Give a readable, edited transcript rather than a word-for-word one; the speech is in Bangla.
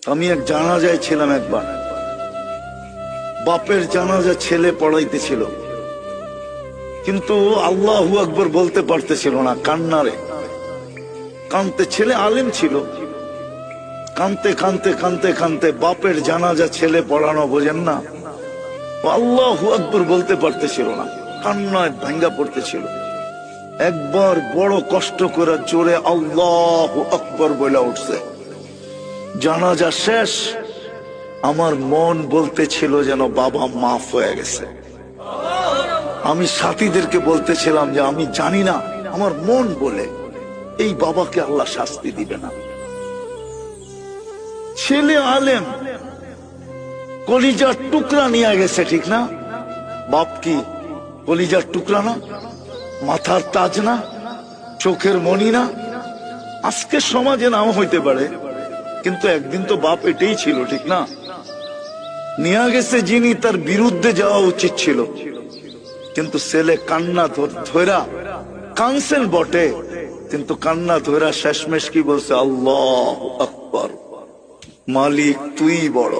আমি এক জানাজায় ছিলাম একবার, বাপের জানাজা ছেলে পড়াইতেছিল, কিন্তু আল্লাহু আকবার বলতে পারতেছিল না, কান্নারে কানতে। ছেলে আলেম ছিল, কানতে কানতে কানতে কানতে বাপের জানাজা ছেলে পড়ানো বোঝেন না, আল্লাহু আকবার বলতে পারতেছিল না, কান্নায় ভাঙ্গা পড়তেছিল। একবার বড় কষ্ট করে জোরে আল্লাহু আকবার বলে উঠছে। জানাজা শেষ, আমার মন বলতেছিল যেন বাবা মাফ হয়ে গেছে। আমি সাথীদেরকে বলতেছিলাম যে আমি জানি না, আমার মন বলে এই বাবাকে আল্লাহ শাস্তি দিবে না। ছেলে আলেম, কলিজার টুকরা নিয়ে গেছে, ঠিক না? বাপ কি কলিজার টুকরা না? মাথার তাজ না? চোখের মণি না? আজকে সমাজে নাও হইতে পারে, কিন্তু একদিন তো বাপ এটাই ছিল, ঠিক না? নিয়ে গেছে যিনি, তার বিরুদ্ধে যাওয়া উচিত ছিল, কিন্তু ছেলে কান্না ধৈরা কানছেন বটে, কিন্তু কান্না ধৈরা শেষমেশ কি বলছে? আল্লাহু আকবার, মালিক তুই বড়।